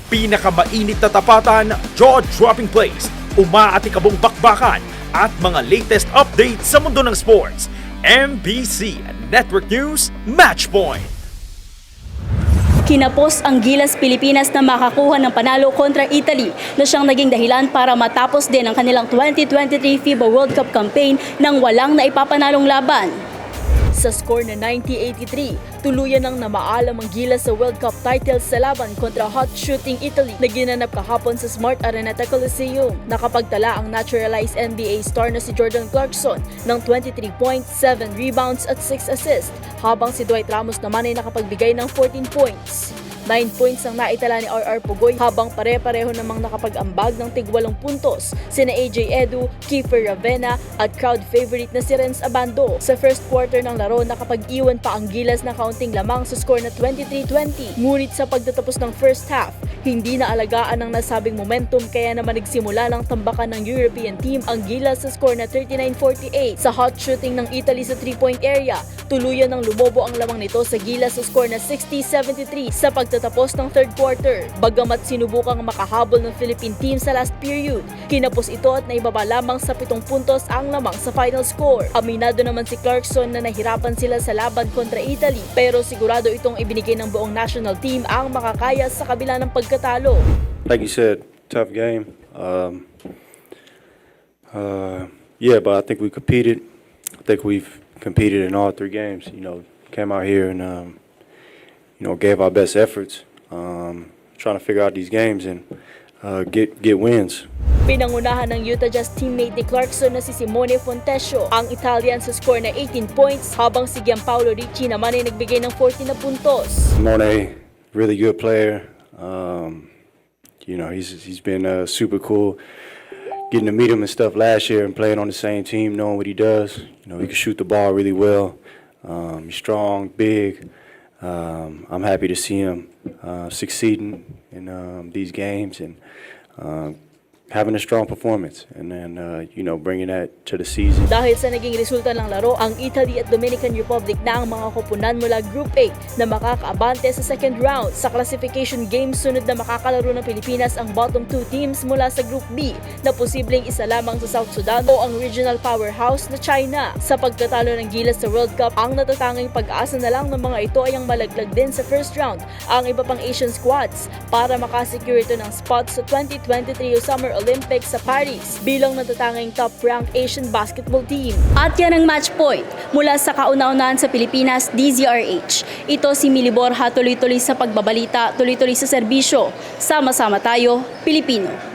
Pinakamainit na tapatan, jaw-dropping plays, umaatikabong bakbakan at mga latest updates sa mundo ng sports. MBC Network News Matchpoint. Kinapos ang Gilas Pilipinas na makakuha ng panalo kontra Italy na siyang naging dahilan para matapos din ang kanilang 2023 FIBA World Cup campaign nang walang naipapanalong laban. Sa score na 90-83, tuluyan nang namaalam ang Gilas sa World Cup titles sa laban kontra hot shooting Italy na ginanap kahapon sa Smart Araneta Coliseum. Nakapagtala ang naturalized NBA star na si Jordan Clarkson ng 23 points, 7 rebounds at 6 assists, habang si Dwight Ramos naman ay nakapagbigay ng 14 points. 9 points ang naitala ni R.R. Pugoy habang pare-pareho namang nakapag-ambag ng tig-8 puntos sina AJ Edu, Kiefer Ravena at crowd favorite na si Renz Abando. Sa first quarter ng laro nakapag-iwan pa ang Gilas na kaunting lamang sa score na 23-20. Ngunit sa pagtatapos ng first half, hindi na alagaan ang nasabing momentum kaya naman nagsimula ng tambakan ng European team ang Gilas sa score na 39-48. Sa hot shooting ng Italy sa 3-point area, tuluyan ng lumobo ang lamang nito sa Gilas sa score na 60-73 sa pagtatapos ng third quarter. Bagamat sinubukang makahabol ng Philippine team sa last period, kinapos ito at naibaba lamang sa 7 puntos ang lamang sa final score. Aminado naman si Clarkson na nahirapan sila sa laban kontra Italy, pero sigurado itong ibinigay ng buong national team ang makakaya sa kabila ng pagkatalo. Like you said, tough game. Yeah, but I think we competed. I think we've competed in all 3 games. You know, came out here and gave our best efforts, trying to figure out these games and get wins. Pinangunahan ng Utah Jazz teammate ni Clarkson na si Simone Fontecchio ang Italian sa score na 18 points, habang si Gianpaolo Ricci naman ay nagbigay ng 14 na puntos. Simone, really good player. He's been super cool. Getting to meet him and stuff last year and playing on the same team, knowing what he does. You know, he can shoot the ball really well. He's strong, big. I'm happy to see him succeeding in these games and having a strong performance, and then bringing that to the season. Dahil sa naging resulta ng laro, ang Italy at Dominican Republic na ang mga koponan mula Group A na makakaabante sa second round. Sa classification game, sunod na makakalaro ng Pilipinas ang bottom 2 teams mula sa Group B na posibleng isa lamang sa South Sudan o ang regional powerhouse na China. Sa pagtatalo ng Gilas sa World Cup, ang natatanging pag-asa na lang ng mga ito ay ang malaglag din sa first round ang iba pang Asian squads para makasecure ito ng spot sa 2023 Summer Olympics sa Paris bilang natatanging top-ranked Asian basketball team. At yan ang match point mula sa kauna-unahan sa Pilipinas, DZRH. Ito si Mili Borja, tuloy-tuloy sa pagbabalita, tuloy-tuloy sa serbisyo. Sama-sama tayo, Pilipino.